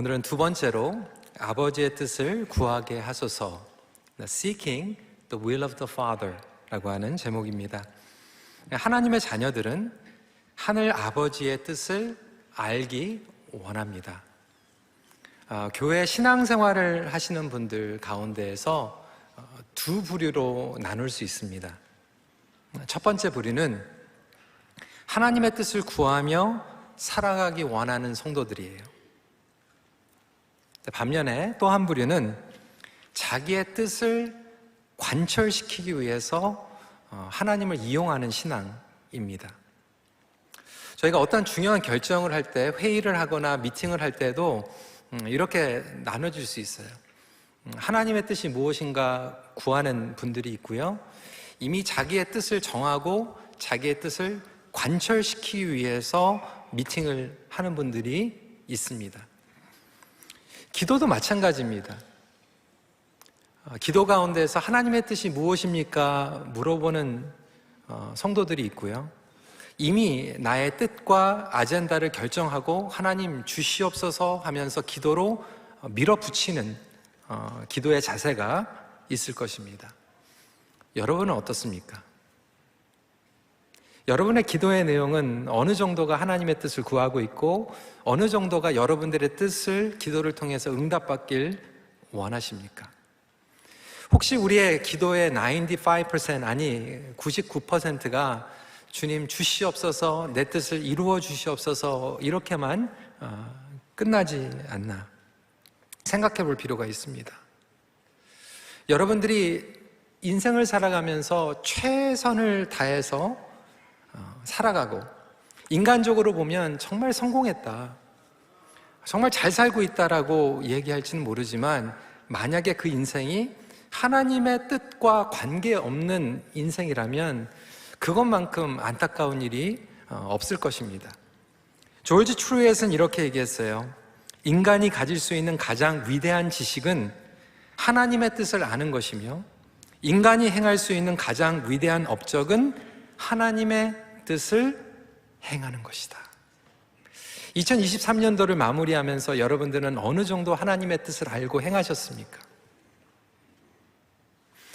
오늘은 두 번째로 아버지의 뜻을 구하게 하소서, Seeking the will of the Father 라고 하는 제목입니다. 하나님의 자녀들은 하늘 아버지의 뜻을 알기 원합니다. 교회 신앙생활을 하시는 분들 가운데에서 두 부류로 나눌 수 있습니다. 첫 번째 부류는 하나님의 뜻을 구하며 살아가기 원하는 성도들이에요. 반면에 또 한 부류는 자기의 뜻을 관철시키기 위해서 하나님을 이용하는 신앙입니다. 저희가 어떤 중요한 결정을 할 때, 회의를 하거나 미팅을 할 때도 이렇게 나눠질 수 있어요. 하나님의 뜻이 무엇인가 구하는 분들이 있고요, 이미 자기의 뜻을 정하고 자기의 뜻을 관철시키기 위해서 미팅을 하는 분들이 있습니다. 기도도 마찬가지입니다. 기도 가운데서 하나님의 뜻이 무엇입니까? 물어보는 성도들이 있고요, 이미 나의 뜻과 아젠다를 결정하고 하나님 주시옵소서 하면서 기도로 밀어붙이는 기도의 자세가 있을 것입니다. 여러분은 어떻습니까? 여러분의 기도의 내용은 어느 정도가 하나님의 뜻을 구하고 있고 어느 정도가 여러분들의 뜻을 기도를 통해서 응답받길 원하십니까? 혹시 우리의 기도의 95% 아니 99%가 주님 주시옵소서, 내 뜻을 이루어 주시옵소서 이렇게만 끝나지 않나 생각해 볼 필요가 있습니다. 여러분들이 인생을 살아가면서 최선을 다해서 살아가고 인간적으로 보면 정말 성공했다, 정말 잘 살고 있다라고 얘기할지는 모르지만 만약에 그 인생이 하나님의 뜻과 관계없는 인생이라면 그것만큼 안타까운 일이 없을 것입니다. 조지 트루엣은 이렇게 얘기했어요. 인간이 가질 수 있는 가장 위대한 지식은 하나님의 뜻을 아는 것이며 인간이 행할 수 있는 가장 위대한 업적은 하나님의 뜻을 행하는 것이다. 2023년도를 마무리하면서 여러분들은 어느 정도 하나님의 뜻을 알고 행하셨습니까?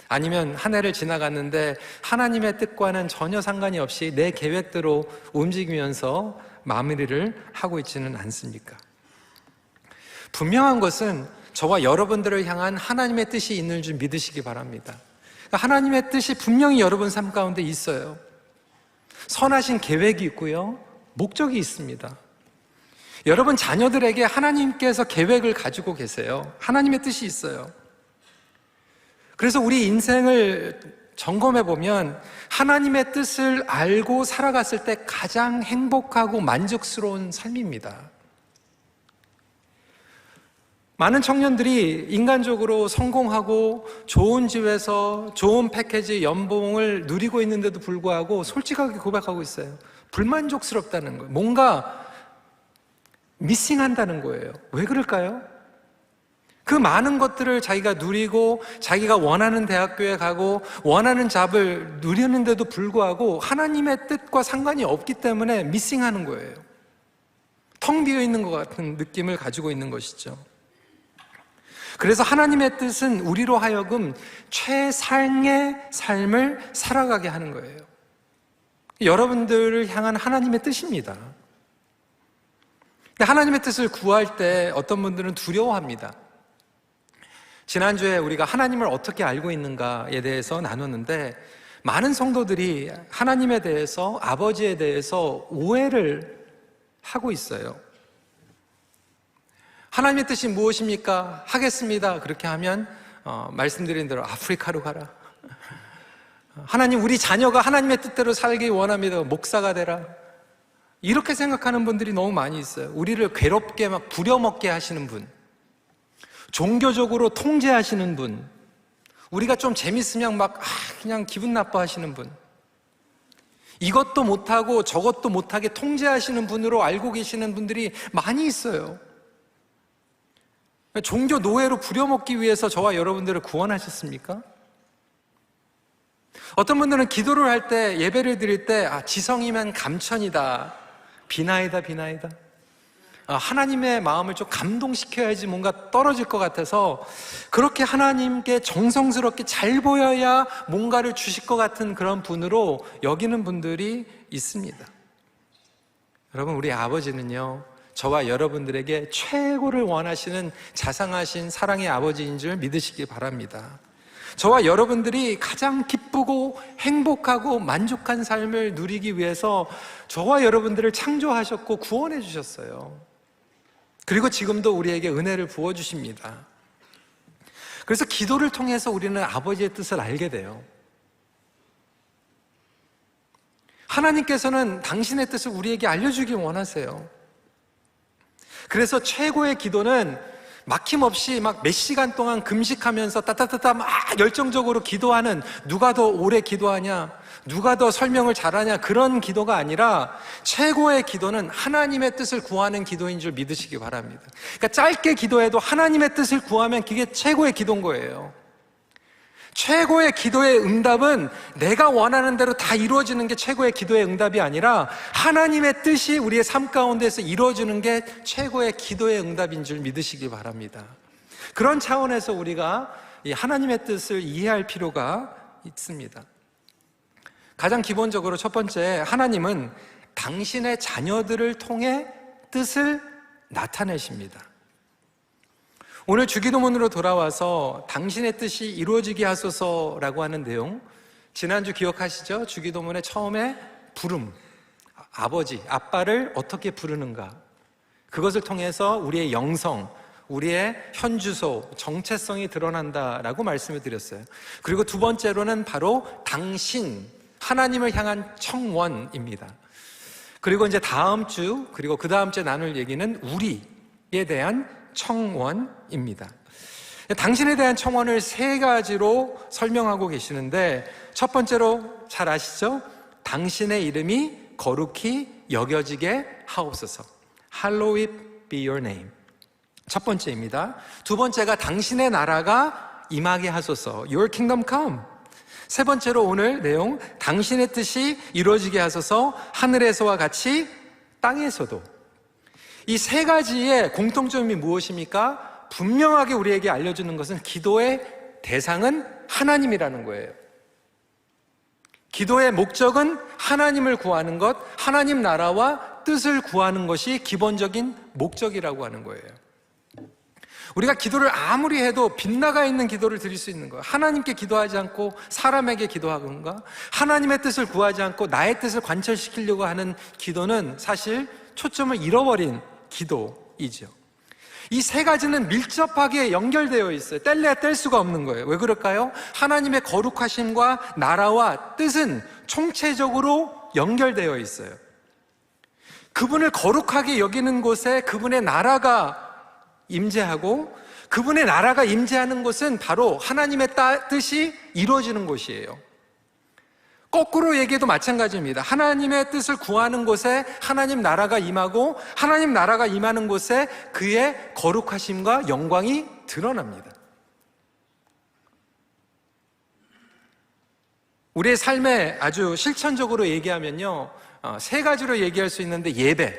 아니면 한 해를 지나갔는데 하나님의 뜻과는 전혀 상관이 없이 내 계획대로 움직이면서 마무리를 하고 있지는 않습니까? 분명한 것은 저와 여러분들을 향한 하나님의 뜻이 있는 줄 믿으시기 바랍니다. 하나님의 뜻이 분명히 여러분 삶 가운데 있어요. 선하신 계획이 있고요, 목적이 있습니다. 여러분 자녀들에게 하나님께서 계획을 가지고 계세요. 하나님의 뜻이 있어요. 그래서 우리 인생을 점검해 보면 하나님의 뜻을 알고 살아갔을 때 가장 행복하고 만족스러운 삶입니다. 많은 청년들이 인간적으로 성공하고 좋은 집에서 좋은 패키지 연봉을 누리고 있는데도 불구하고 솔직하게 고백하고 있어요. 불만족스럽다는 거예요. 뭔가 미싱한다는 거예요. 왜 그럴까요? 그 많은 것들을 자기가 누리고 자기가 원하는 대학교에 가고 원하는 잡을 누리는데도 불구하고 하나님의 뜻과 상관이 없기 때문에 미싱하는 거예요. 텅 비어 있는 것 같은 느낌을 가지고 있는 것이죠. 그래서 하나님의 뜻은 우리로 하여금 최상의 삶을 살아가게 하는 거예요. 여러분들을 향한 하나님의 뜻입니다. 근데 하나님의 뜻을 구할 때 어떤 분들은 두려워합니다. 지난주에 우리가 하나님을 어떻게 알고 있는가에 대해서 나눴는데 많은 성도들이 하나님에 대해서, 아버지에 대해서 오해를 하고 있어요. 하나님의 뜻이 무엇입니까? 하겠습니다. 그렇게 하면 말씀드린 대로 아프리카로 가라. 하나님, 우리 자녀가 하나님의 뜻대로 살기 원합니다. 목사가 되라. 이렇게 생각하는 분들이 너무 많이 있어요. 우리를 괴롭게 막 부려먹게 하시는 분, 종교적으로 통제하시는 분, 우리가 좀 재밌으면 막 그냥 기분 나빠하시는 분, 이것도 못하고 저것도 못하게 통제하시는 분으로 알고 계시는 분들이 많이 있어요. 종교 노예로 부려먹기 위해서 저와 여러분들을 구원하셨습니까? 어떤 분들은 기도를 할 때, 예배를 드릴 때 지성이면 감천이다, 비나이다, 비나이다. 하나님의 마음을 좀 감동시켜야지 뭔가 떨어질 것 같아서 그렇게 하나님께 정성스럽게 잘 보여야 뭔가를 주실 것 같은 그런 분으로 여기는 분들이 있습니다. 여러분, 우리 아버지는요, 저와 여러분들에게 최고를 원하시는 자상하신 사랑의 아버지인 줄 믿으시기 바랍니다. 저와 여러분들이 가장 기쁘고 행복하고 만족한 삶을 누리기 위해서 저와 여러분들을 창조하셨고 구원해 주셨어요. 그리고 지금도 우리에게 은혜를 부어주십니다. 그래서 기도를 통해서 우리는 아버지의 뜻을 알게 돼요. 하나님께서는 당신의 뜻을 우리에게 알려주기 원하세요. 그래서 최고의 기도는 막힘없이 막 몇 시간 동안 금식하면서 따따따따 막 열정적으로 기도하는, 누가 더 오래 기도하냐, 누가 더 설명을 잘하냐, 그런 기도가 아니라 최고의 기도는 하나님의 뜻을 구하는 기도인 줄 믿으시기 바랍니다. 그러니까 짧게 기도해도 하나님의 뜻을 구하면 그게 최고의 기도인 거예요. 최고의 기도의 응답은 내가 원하는 대로 다 이루어지는 게 최고의 기도의 응답이 아니라 하나님의 뜻이 우리의 삶 가운데서 이루어지는 게 최고의 기도의 응답인 줄 믿으시기 바랍니다. 그런 차원에서 우리가 이 하나님의 뜻을 이해할 필요가 있습니다. 가장 기본적으로 첫 번째, 하나님은 당신의 자녀들을 통해 뜻을 나타내십니다. 오늘 주기도문으로 돌아와서 당신의 뜻이 이루어지게 하소서라고 하는 내용, 지난주 기억하시죠? 주기도문의 처음에 부름, 아버지, 아빠를 어떻게 부르는가, 그것을 통해서 우리의 영성, 우리의 현주소, 정체성이 드러난다라고 말씀을 드렸어요. 그리고 두 번째로는 바로 당신, 하나님을 향한 청원입니다. 그리고 이제 다음 주, 그리고 그 다음 주에 나눌 얘기는 우리에 대한 청원입니다. 당신에 대한 청원을 세 가지로 설명하고 계시는데, 첫 번째로 잘 아시죠? 당신의 이름이 거룩히 여겨지게 하옵소서. Hallowed be your name. 첫 번째입니다. 두 번째가 당신의 나라가 임하게 하소서. Your kingdom come. 세 번째로 오늘 내용, 당신의 뜻이 이루어지게 하소서. 하늘에서와 같이 땅에서도. 이 세 가지의 공통점이 무엇입니까? 분명하게 우리에게 알려주는 것은 기도의 대상은 하나님이라는 거예요. 기도의 목적은 하나님을 구하는 것, 하나님 나라와 뜻을 구하는 것이 기본적인 목적이라고 하는 거예요. 우리가 기도를 아무리 해도 빗나가 있는 기도를 드릴 수 있는 거예요. 하나님께 기도하지 않고 사람에게 기도하건가, 하나님의 뜻을 구하지 않고 나의 뜻을 관철시키려고 하는 기도는 사실 초점을 잃어버린 기도이죠. 이 세 가지는 밀접하게 연결되어 있어요. 뗄래야 뗄 수가 없는 거예요. 왜 그럴까요? 하나님의 거룩하심과 나라와 뜻은 총체적으로 연결되어 있어요. 그분을 거룩하게 여기는 곳에 그분의 나라가 임재하고, 그분의 나라가 임재하는 곳은 바로 하나님의 뜻이 이루어지는 곳이에요. 거꾸로 얘기해도 마찬가지입니다. 하나님의 뜻을 구하는 곳에 하나님 나라가 임하고, 하나님 나라가 임하는 곳에 그의 거룩하심과 영광이 드러납니다. 우리의 삶에 아주 실천적으로 얘기하면요, 세 가지로 얘기할 수 있는데, 예배,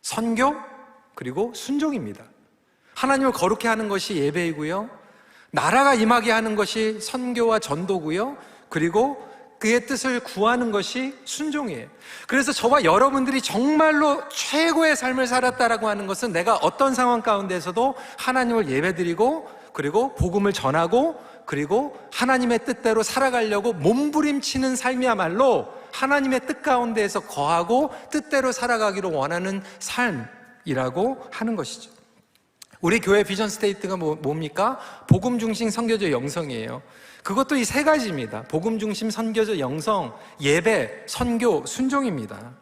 선교, 그리고 순종입니다. 하나님을 거룩해 하는 것이 예배이고요, 나라가 임하게 하는 것이 선교와 전도고요, 그리고 그의 뜻을 구하는 것이 순종이에요. 그래서 저와 여러분들이 정말로 최고의 삶을 살았다라고 하는 것은 내가 어떤 상황 가운데서도 하나님을 예배드리고, 그리고 복음을 전하고, 그리고 하나님의 뜻대로 살아가려고 몸부림치는 삶이야말로 하나님의 뜻 가운데에서 거하고 뜻대로 살아가기를 원하는 삶이라고 하는 것이죠. 우리 교회 비전 스테이트가 뭡니까? 복음 중심 선교적 영성이에요. 그것도 이 세 가지입니다. 복음 중심 선교적 영성, 예배, 선교, 순종입니다.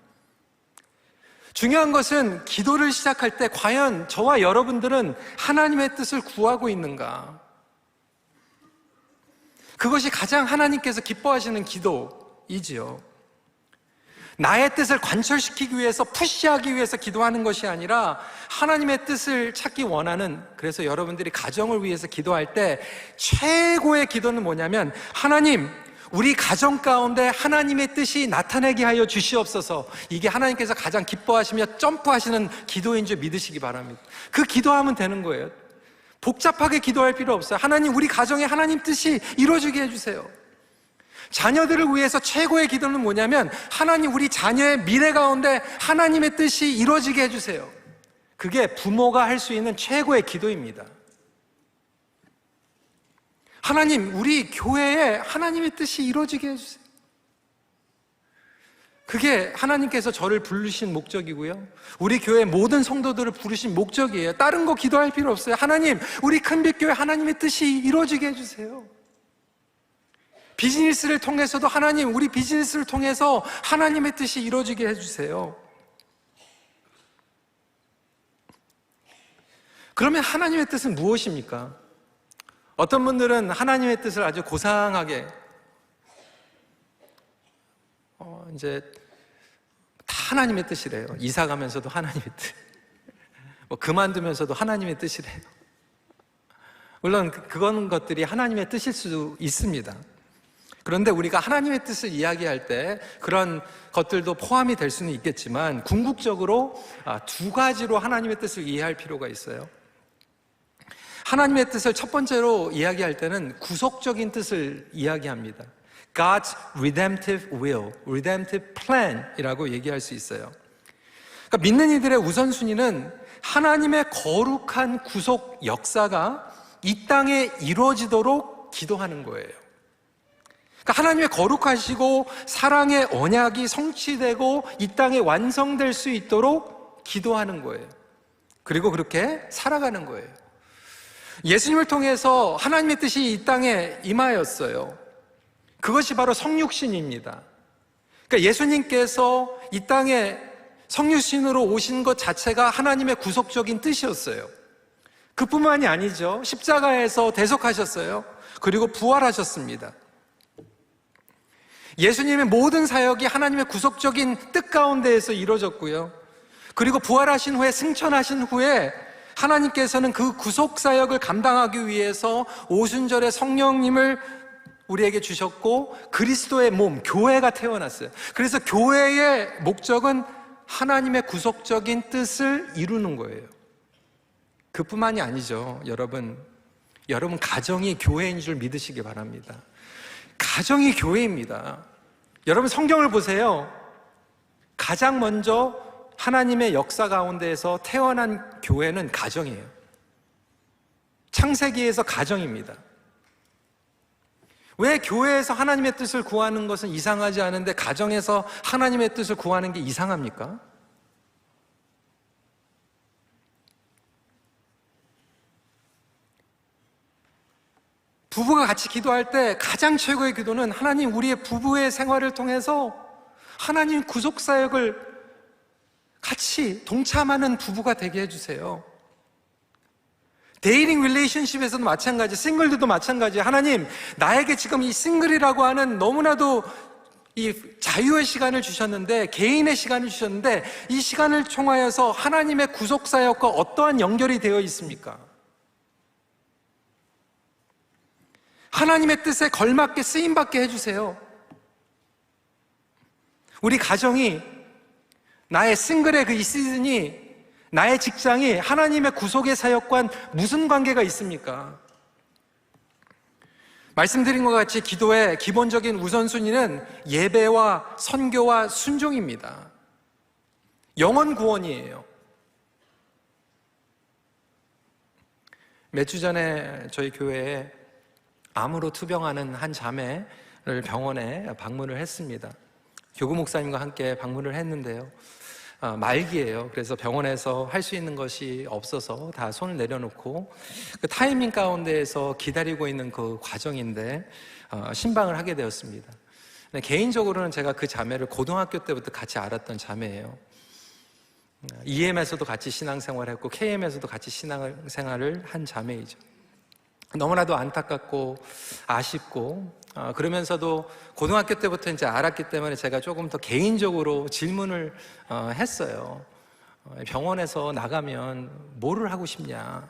중요한 것은 기도를 시작할 때 과연 저와 여러분들은 하나님의 뜻을 구하고 있는가? 그것이 가장 하나님께서 기뻐하시는 기도이지요. 나의 뜻을 관철시키기 위해서, 푸시하기 위해서 기도하는 것이 아니라 하나님의 뜻을 찾기 원하는, 그래서 여러분들이 가정을 위해서 기도할 때 최고의 기도는 뭐냐면, 하나님, 우리 가정 가운데 하나님의 뜻이 나타나게 하여 주시옵소서. 이게 하나님께서 가장 기뻐하시며 점프하시는 기도인 줄 믿으시기 바랍니다. 그 기도하면 되는 거예요. 복잡하게 기도할 필요 없어요. 하나님, 우리 가정에 하나님 뜻이 이루어지게 해주세요. 자녀들을 위해서 최고의 기도는 뭐냐면, 하나님, 우리 자녀의 미래 가운데 하나님의 뜻이 이루어지게 해주세요. 그게 부모가 할 수 있는 최고의 기도입니다. 하나님, 우리 교회에 하나님의 뜻이 이루어지게 해주세요. 그게 하나님께서 저를 부르신 목적이고요, 우리 교회 모든 성도들을 부르신 목적이에요. 다른 거 기도할 필요 없어요. 하나님, 우리 큰빛교회 하나님의 뜻이 이루어지게 해주세요. 비즈니스를 통해서도 하나님, 우리 비즈니스를 통해서 하나님의 뜻이 이루어지게 해주세요. 그러면 하나님의 뜻은 무엇입니까? 어떤 분들은 하나님의 뜻을 아주 고상하게 이제 다 하나님의 뜻이래요. 이사 가면서도 하나님의 뜻, 그만두면서도 하나님의 뜻이래요. 물론 그건 것들이 하나님의 뜻일 수도 있습니다. 그런데 우리가 하나님의 뜻을 이야기할 때 그런 것들도 포함이 될 수는 있겠지만, 궁극적으로 두 가지로 하나님의 뜻을 이해할 필요가 있어요. 하나님의 뜻을 첫 번째로 이야기할 때는 구속적인 뜻을 이야기합니다. God's redemptive will, redemptive plan이라고 얘기할 수 있어요. 그러니까 믿는 이들의 우선순위는 하나님의 거룩한 구속 역사가 이 땅에 이루어지도록 기도하는 거예요. 그러니까 하나님의 거룩하시고 사랑의 언약이 성취되고 이 땅에 완성될 수 있도록 기도하는 거예요. 그리고 그렇게 살아가는 거예요. 예수님을 통해서 하나님의 뜻이 이 땅에 임하였어요. 그것이 바로 성육신입니다. 그러니까 예수님께서 이 땅에 성육신으로 오신 것 자체가 하나님의 구속적인 뜻이었어요. 그뿐만이 아니죠. 십자가에서 대속하셨어요. 그리고 부활하셨습니다. 예수님의 모든 사역이 하나님의 구속적인 뜻 가운데에서 이루어졌고요, 그리고 부활하신 후에, 승천하신 후에 하나님께서는 그 구속 사역을 감당하기 위해서 오순절에 성령님을 우리에게 주셨고, 그리스도의 몸, 교회가 태어났어요. 그래서 교회의 목적은 하나님의 구속적인 뜻을 이루는 거예요. 그뿐만이 아니죠. 여러분 가정이 교회인 줄 믿으시기 바랍니다. 가정이 교회입니다. 여러분 성경을 보세요. 가장 먼저 하나님의 역사 가운데에서 태어난 교회는 가정이에요. 창세기에서 가정입니다. 왜 교회에서 하나님의 뜻을 구하는 것은 이상하지 않은데 가정에서 하나님의 뜻을 구하는 게 이상합니까? 부부가 같이 기도할 때 가장 최고의 기도는, 하나님, 우리의 부부의 생활을 통해서 하나님 구속사역을 같이 동참하는 부부가 되게 해주세요. 데이팅 릴레이션십에서도 마찬가지, 싱글들도 마찬가지. 하나님, 나에게 지금 이 싱글이라고 하는 너무나도 이 자유의 시간을 주셨는데, 개인의 시간을 주셨는데, 이 시간을 통하여서 하나님의 구속사역과 어떠한 연결이 되어 있습니까? 하나님의 뜻에 걸맞게 쓰임받게 해주세요. 우리 가정이, 나의 싱글의 그 이 시즌이, 나의 직장이 하나님의 구속의 사역과 무슨 관계가 있습니까? 말씀드린 것 같이 기도의 기본적인 우선순위는 예배와 선교와 순종입니다. 영혼 구원이에요. 몇 주 전에 저희 교회에 암으로 투병하는 한 자매를 병원에 방문을 했습니다. 교구 목사님과 함께 방문을 했는데요, 말기예요. 그래서 병원에서 할 수 있는 것이 없어서 다 손을 내려놓고 그 타이밍 가운데에서 기다리고 있는 그 과정인데 신방을 하게 되었습니다. 개인적으로는 제가 그 자매를 고등학교 때부터 같이 알았던 자매예요. EM에서도 같이 신앙생활을 했고 KM에서도 같이 신앙생활을 한 자매이죠. 너무나도 안타깝고 아쉽고, 그러면서도 고등학교 때부터 이제 알았기 때문에 제가 조금 더 개인적으로 질문을 했어요. 병원에서 나가면 뭐를 하고 싶냐?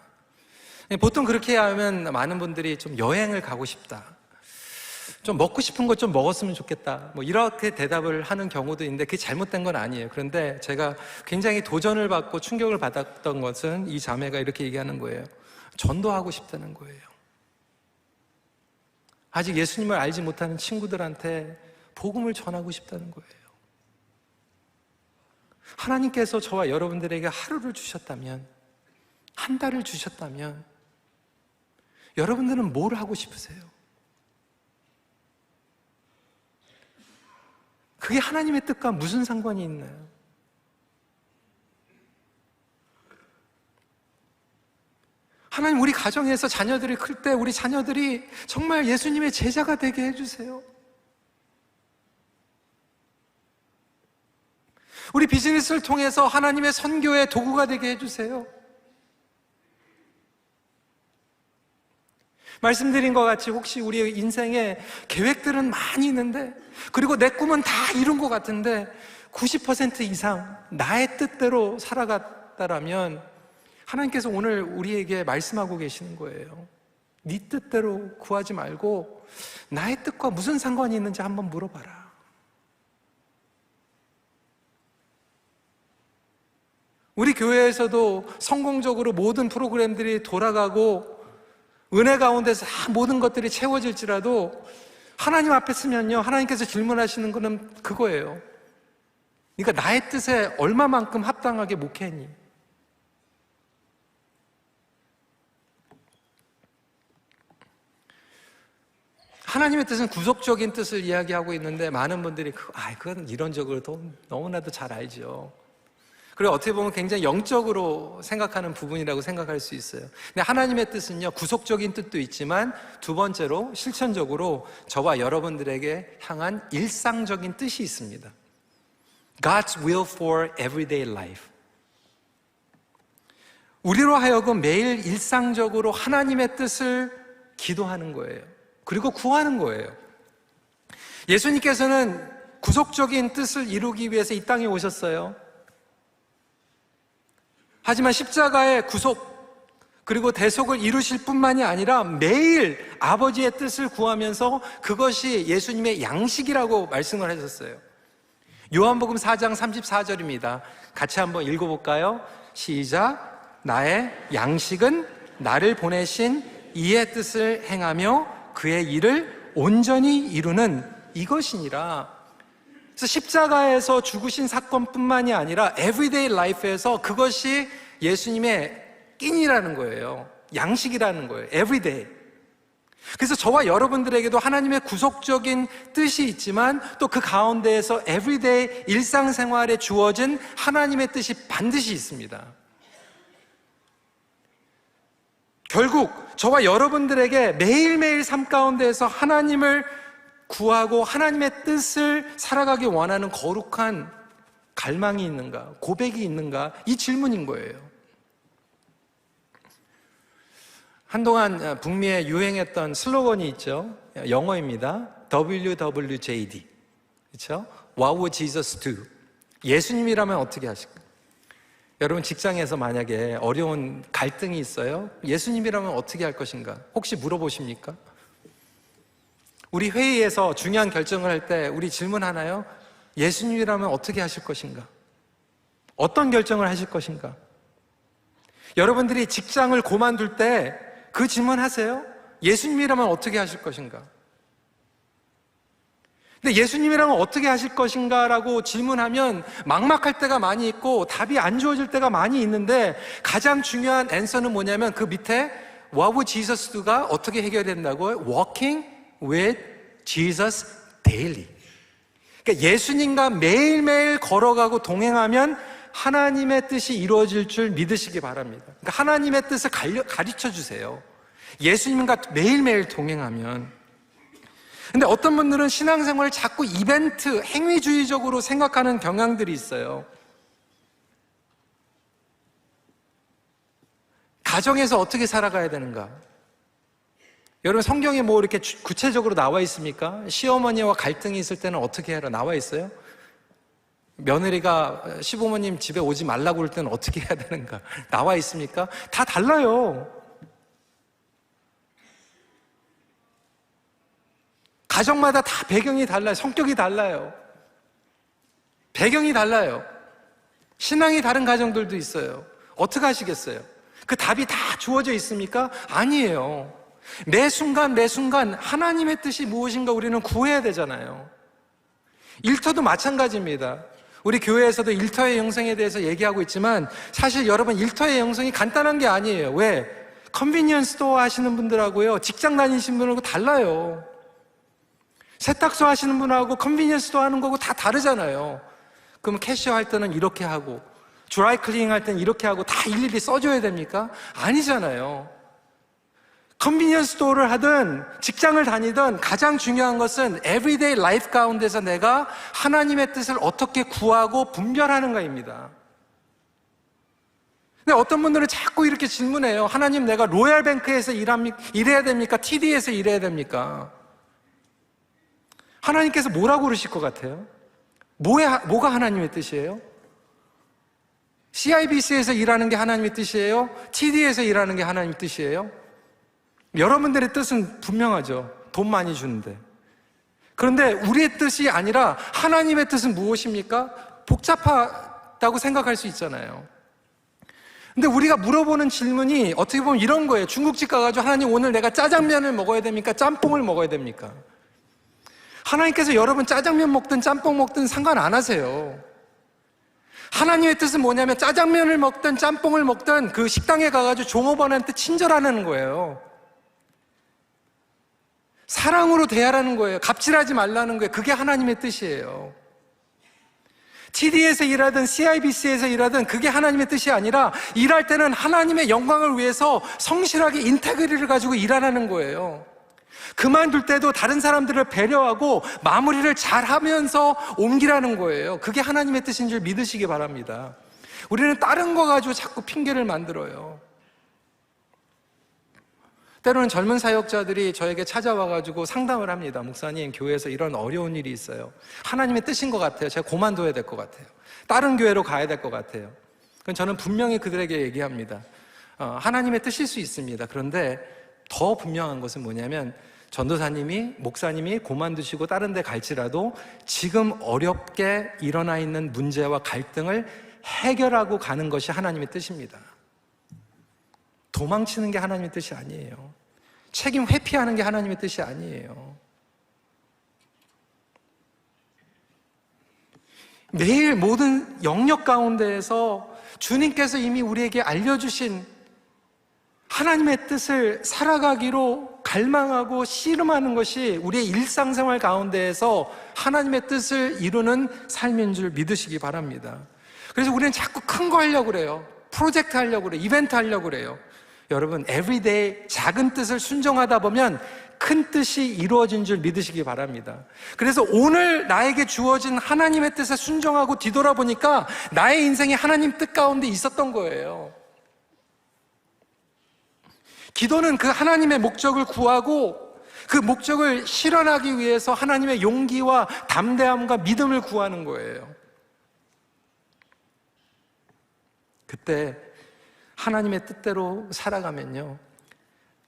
보통 그렇게 하면 많은 분들이 좀 여행을 가고 싶다, 좀 먹고 싶은 거 좀 먹었으면 좋겠다. 뭐 이렇게 대답을 하는 경우도 있는데 그게 잘못된 건 아니에요. 그런데 제가 굉장히 도전을 받고 충격을 받았던 것은 이 자매가 이렇게 얘기하는 거예요. 전도하고 싶다는 거예요. 아직 예수님을 알지 못하는 친구들한테 복음을 전하고 싶다는 거예요. 하나님께서 저와 여러분들에게 하루를 주셨다면, 한 달을 주셨다면 여러분들은 뭘 하고 싶으세요? 그게 하나님의 뜻과 무슨 상관이 있나요? 하나님, 우리 가정에서 자녀들이 클 때 우리 자녀들이 정말 예수님의 제자가 되게 해주세요. 우리 비즈니스를 통해서 하나님의 선교의 도구가 되게 해주세요. 말씀드린 것 같이 혹시 우리 인생에 계획들은 많이 있는데, 그리고 내 꿈은 다 이룬 것 같은데 90% 이상 나의 뜻대로 살아갔다라면 하나님께서 오늘 우리에게 말씀하고 계시는 거예요. 네 뜻대로 구하지 말고 나의 뜻과 무슨 상관이 있는지 한번 물어봐라. 우리 교회에서도 성공적으로 모든 프로그램들이 돌아가고 은혜 가운데서 모든 것들이 채워질지라도 하나님 앞에 서면요, 하나님께서 질문하시는 것은 그거예요. 그러니까 나의 뜻에 얼마만큼 합당하게 목회했니? 하나님의 뜻은 구속적인 뜻을 이야기하고 있는데 많은 분들이 그건 이론적으로 너무나도 잘 알죠. 그리고 어떻게 보면 굉장히 영적으로 생각하는 부분이라고 생각할 수 있어요. 근데 하나님의 뜻은요, 구속적인 뜻도 있지만 두 번째로 실천적으로 저와 여러분들에게 향한 일상적인 뜻이 있습니다. God's will for everyday life. 우리로 하여금 매일 일상적으로 하나님의 뜻을 기도하는 거예요. 그리고 구하는 거예요. 예수님께서는 구속적인 뜻을 이루기 위해서 이 땅에 오셨어요. 하지만 십자가의 구속 그리고 대속을 이루실 뿐만이 아니라 매일 아버지의 뜻을 구하면서 그것이 예수님의 양식이라고 말씀을 하셨어요. 요한복음 4장 34절입니다. 같이 한번 읽어볼까요? 시작. 나의 양식은 나를 보내신 이의 뜻을 행하며 그의 일을 온전히 이루는 이것이니라. 그래서 십자가에서 죽으신 사건뿐만이 아니라 everyday life에서 그것이 예수님의 끼니라는 거예요. 양식이라는 거예요. everyday. 그래서 저와 여러분들에게도 하나님의 구속적인 뜻이 있지만 또 그 가운데에서 everyday 일상생활에 주어진 하나님의 뜻이 반드시 있습니다. 결국 저와 여러분들에게 매일매일 삶 가운데에서 하나님을 구하고 하나님의 뜻을 살아가기 원하는 거룩한 갈망이 있는가, 고백이 있는가, 이 질문인 거예요. 한동안 북미에 유행했던 슬로건이 있죠. 영어입니다. WWJD. 그렇죠? What would Jesus do? 예수님이라면 어떻게 하실까? 여러분 직장에서 만약에 어려운 갈등이 있어요. 예수님이라면 어떻게 할 것인가? 혹시 물어보십니까? 우리 회의에서 중요한 결정을 할 때 우리 질문하나요? 예수님이라면 어떻게 하실 것인가? 어떤 결정을 하실 것인가? 여러분들이 직장을 그만둘 때 그 질문하세요? 예수님이라면 어떻게 하실 것인가? 근데 예수님이라면 어떻게 하실 것인가? 라고 질문하면 막막할 때가 많이 있고 답이 안 주어질 때가 많이 있는데 가장 중요한 앤서는 뭐냐면 그 밑에 What would Jesus do가 어떻게 해결된다고요? Walking with Jesus daily. 그러니까 예수님과 매일매일 걸어가고 동행하면 하나님의 뜻이 이루어질 줄 믿으시기 바랍니다. 그러니까 하나님의 뜻을 가르쳐 주세요. 예수님과 매일매일 동행하면. 근데 어떤 분들은 신앙생활을 자꾸 이벤트, 행위주의적으로 생각하는 경향들이 있어요. 가정에서 어떻게 살아가야 되는가? 여러분 성경에 뭐 이렇게 구체적으로 나와 있습니까? 시어머니와 갈등이 있을 때는 어떻게 해라 나와 있어요? 며느리가 시부모님 집에 오지 말라고 그럴 때는 어떻게 해야 되는가? 나와 있습니까? 다 달라요. 가정마다 다 배경이 달라요. 성격이 달라요. 배경이 달라요. 신앙이 다른 가정들도 있어요. 어떻게 하시겠어요? 그 답이 다 주어져 있습니까? 아니에요. 매 순간 매 순간 하나님의 뜻이 무엇인가 우리는 구해야 되잖아요. 일터도 마찬가지입니다. 우리 교회에서도 일터의 영성에 대해서 얘기하고 있지만 사실 여러분 일터의 영성이 간단한 게 아니에요. 왜? 컨비니언스 스토어 하시는 분들하고요, 직장 다니시는 분하고 달라요. 세탁소 하시는 분하고 컨비니언스 스토어 하는 거고 다 다르잖아요. 그럼 캐셔 할 때는 이렇게 하고 드라이 클리닝 할 때는 이렇게 하고 다 일일이 써줘야 됩니까? 아니잖아요. 컨비니언스 스토어를 하든 직장을 다니든 가장 중요한 것은 에브리데이 라이프 가운데서 내가 하나님의 뜻을 어떻게 구하고 분별하는가입니다. 근데 어떤 분들은 자꾸 이렇게 질문해요. 하나님, 내가 로얄뱅크에서 일해야 됩니까? TD에서 일해야 됩니까? 하나님께서 뭐라고 그러실 것 같아요? 뭐가 하나님의 뜻이에요? CIBC에서 일하는 게 하나님의 뜻이에요? TD에서 일하는 게 하나님의 뜻이에요? 여러분들의 뜻은 분명하죠. 돈 많이 주는데. 그런데 우리의 뜻이 아니라 하나님의 뜻은 무엇입니까? 복잡하다고 생각할 수 있잖아요. 근데 우리가 물어보는 질문이 어떻게 보면 이런 거예요. 중국집 가가지고 하나님, 오늘 내가 짜장면을 먹어야 됩니까? 짬뽕을 먹어야 됩니까? 하나님께서 여러분 짜장면 먹든 짬뽕 먹든 상관 안 하세요. 하나님의 뜻은 뭐냐면 짜장면을 먹든 짬뽕을 먹든 그 식당에 가가지고 종업원한테 친절하는 거예요. 사랑으로 대하라는 거예요. 갑질하지 말라는 거예요. 그게 하나님의 뜻이에요. TD에서 일하든 CIBC에서 일하든 그게 하나님의 뜻이 아니라 일할 때는 하나님의 영광을 위해서 성실하게 인테그리를 가지고 일하라는 거예요. 그만둘 때도 다른 사람들을 배려하고 마무리를 잘 하면서 옮기라는 거예요. 그게 하나님의 뜻인 줄 믿으시기 바랍니다. 우리는 다른 거 가지고 자꾸 핑계를 만들어요. 때로는 젊은 사역자들이 저에게 찾아와가지고 상담을 합니다. 목사님, 교회에서 이런 어려운 일이 있어요. 하나님의 뜻인 것 같아요. 제가 그만둬야 될 것 같아요. 다른 교회로 가야 될 것 같아요. 그럼 저는 분명히 그들에게 얘기합니다. 하나님의 뜻일 수 있습니다. 그런데 더 분명한 것은 뭐냐면 전도사님이, 목사님이 그만두시고 다른 데 갈지라도 지금 어렵게 일어나 있는 문제와 갈등을 해결하고 가는 것이 하나님의 뜻입니다. 도망치는 게 하나님의 뜻이 아니에요. 책임 회피하는 게 하나님의 뜻이 아니에요. 매일 모든 영역 가운데에서 주님께서 이미 우리에게 알려주신 하나님의 뜻을 살아가기로 갈망하고 씨름하는 것이 우리의 일상생활 가운데에서 하나님의 뜻을 이루는 삶인 줄 믿으시기 바랍니다. 그래서 우리는 자꾸 큰 거 하려고 그래요. 프로젝트 하려고 그래요. 이벤트 하려고 그래요. 여러분, 에브리데이 작은 뜻을 순종하다 보면 큰 뜻이 이루어진 줄 믿으시기 바랍니다. 그래서 오늘 나에게 주어진 하나님의 뜻에 순종하고 뒤돌아보니까 나의 인생이 하나님 뜻 가운데 있었던 거예요. 기도는 그 하나님의 목적을 구하고 그 목적을 실현하기 위해서 하나님의 용기와 담대함과 믿음을 구하는 거예요. 그때 하나님의 뜻대로 살아가면요,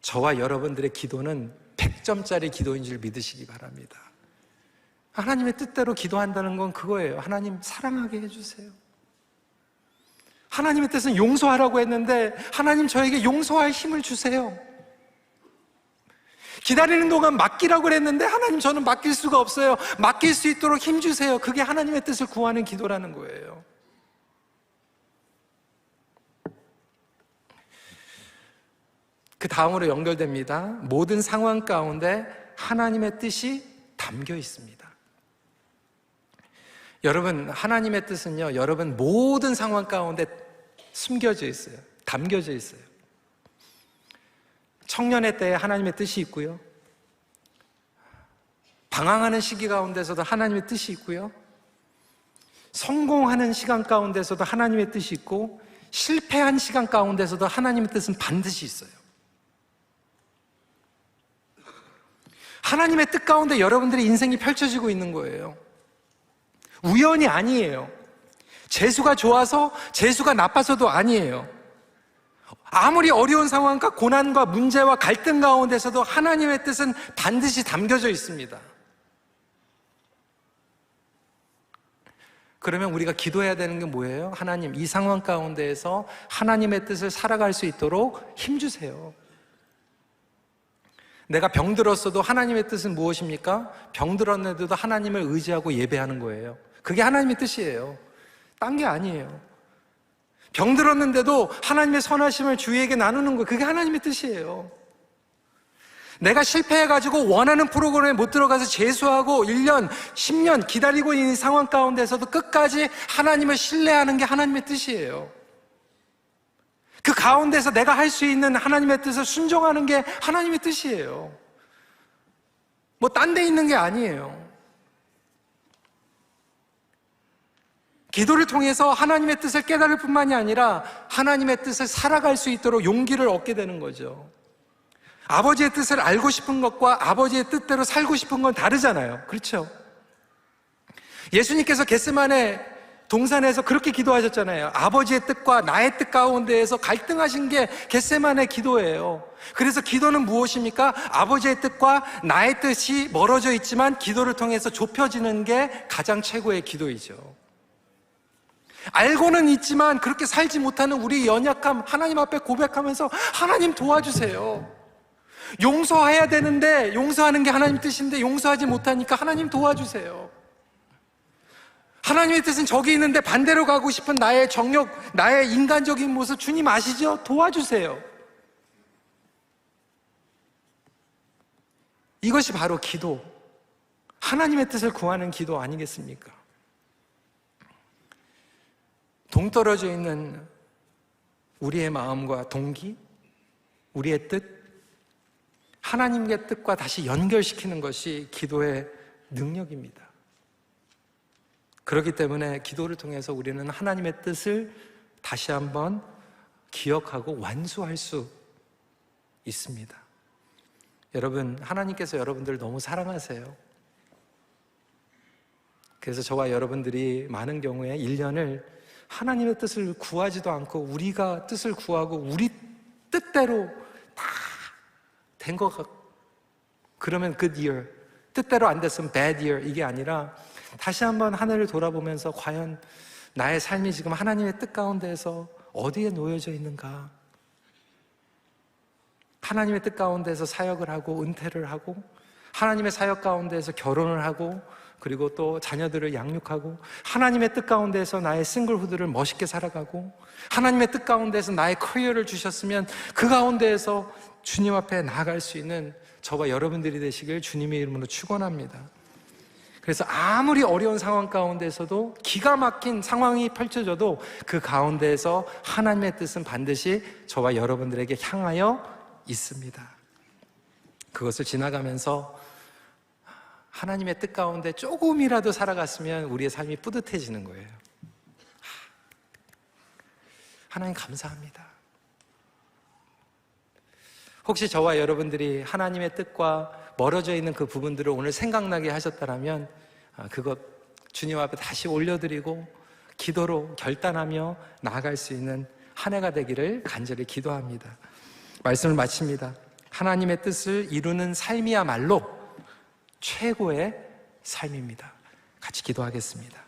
저와 여러분들의 기도는 100점짜리 기도인 줄 믿으시기 바랍니다. 하나님의 뜻대로 기도한다는 건 그거예요. 하나님 사랑하게 해주세요. 하나님의 뜻은 용서하라고 했는데 하나님 저에게 용서할 힘을 주세요. 기다리는 동안 맡기라고 그랬는데 하나님 저는 맡길 수가 없어요. 맡길 수 있도록 힘 주세요. 그게 하나님의 뜻을 구하는 기도라는 거예요. 그 다음으로 연결됩니다. 모든 상황 가운데 하나님의 뜻이 담겨 있습니다. 여러분, 하나님의 뜻은요, 여러분 모든 상황 가운데 숨겨져 있어요. 담겨져 있어요. 청년의 때에 하나님의 뜻이 있고요, 방황하는 시기 가운데서도 하나님의 뜻이 있고요, 성공하는 시간 가운데서도 하나님의 뜻이 있고, 실패한 시간 가운데서도 하나님의 뜻은 반드시 있어요. 하나님의 뜻 가운데 여러분들의 인생이 펼쳐지고 있는 거예요. 우연이 아니에요. 재수가 좋아서, 재수가 나빠서도 아니에요. 아무리 어려운 상황과 고난과 문제와 갈등 가운데서도 하나님의 뜻은 반드시 담겨져 있습니다. 그러면 우리가 기도해야 되는 게 뭐예요? 하나님, 이 상황 가운데에서 하나님의 뜻을 살아갈 수 있도록 힘주세요. 내가 병들었어도 하나님의 뜻은 무엇입니까? 병들었는데도 하나님을 의지하고 예배하는 거예요. 그게 하나님의 뜻이에요. 딴 게 아니에요. 병들었는데도 하나님의 선하심을 주위에게 나누는 거, 그게 하나님의 뜻이에요. 내가 실패해가지고 원하는 프로그램에 못 들어가서 재수하고 1년, 10년 기다리고 있는 상황 가운데서도 끝까지 하나님을 신뢰하는 게 하나님의 뜻이에요. 그 가운데서 내가 할 수 있는 하나님의 뜻을 순종하는 게 하나님의 뜻이에요. 뭐 딴 데 있는 게 아니에요. 기도를 통해서 하나님의 뜻을 깨달을 뿐만이 아니라 하나님의 뜻을 살아갈 수 있도록 용기를 얻게 되는 거죠. 아버지의 뜻을 알고 싶은 것과 아버지의 뜻대로 살고 싶은 건 다르잖아요. 그렇죠? 예수님께서 겟세마네 동산에서 그렇게 기도하셨잖아요. 아버지의 뜻과 나의 뜻 가운데에서 갈등하신 게 겟세마네 기도예요. 그래서 기도는 무엇입니까? 아버지의 뜻과 나의 뜻이 멀어져 있지만 기도를 통해서 좁혀지는 게 가장 최고의 기도이죠. 알고는 있지만 그렇게 살지 못하는 우리 연약함 하나님 앞에 고백하면서 하나님 도와주세요. 용서해야 되는데 용서하는 게 하나님 뜻인데 용서하지 못하니까 하나님 도와주세요. 하나님의 뜻은 저기 있는데 반대로 가고 싶은 나의 정욕, 나의 인간적인 모습 주님 아시죠? 도와주세요. 이것이 바로 기도, 하나님의 뜻을 구하는 기도 아니겠습니까? 동떨어져 있는 우리의 마음과 동기, 우리의 뜻, 하나님의 뜻과 다시 연결시키는 것이 기도의 능력입니다. 그렇기 때문에 기도를 통해서 우리는 하나님의 뜻을 다시 한번 기억하고 완수할 수 있습니다. 여러분, 하나님께서 여러분들을 너무 사랑하세요. 그래서 저와 여러분들이 많은 경우에 1년을 하나님의 뜻을 구하지도 않고 우리가 뜻을 구하고 우리 뜻대로 다 된 것 같고 그러면 good year, 뜻대로 안 됐으면 bad year, 이게 아니라 다시 한번 하늘을 돌아보면서 과연 나의 삶이 지금 하나님의 뜻 가운데에서 어디에 놓여져 있는가? 하나님의 뜻 가운데에서 사역을 하고 은퇴를 하고 하나님의 사역 가운데에서 결혼을 하고 그리고 또 자녀들을 양육하고 하나님의 뜻 가운데에서 나의 싱글후드를 멋있게 살아가고 하나님의 뜻 가운데에서 나의 커리어를 주셨으면 그 가운데에서 주님 앞에 나아갈 수 있는 저와 여러분들이 되시길 주님의 이름으로 축원합니다. 그래서 아무리 어려운 상황 가운데서도 기가 막힌 상황이 펼쳐져도 그 가운데에서 하나님의 뜻은 반드시 저와 여러분들에게 향하여 있습니다. 그것을 지나가면서 하나님의 뜻 가운데 조금이라도 살아갔으면 우리의 삶이 뿌듯해지는 거예요. 하나님 감사합니다. 혹시 저와 여러분들이 하나님의 뜻과 멀어져 있는 그 부분들을 오늘 생각나게 하셨다면 그것 주님 앞에 다시 올려드리고 기도로 결단하며 나아갈 수 있는 한 해가 되기를 간절히 기도합니다. 말씀을 마칩니다. 하나님의 뜻을 이루는 삶이야말로 최고의 삶입니다. 같이 기도하겠습니다.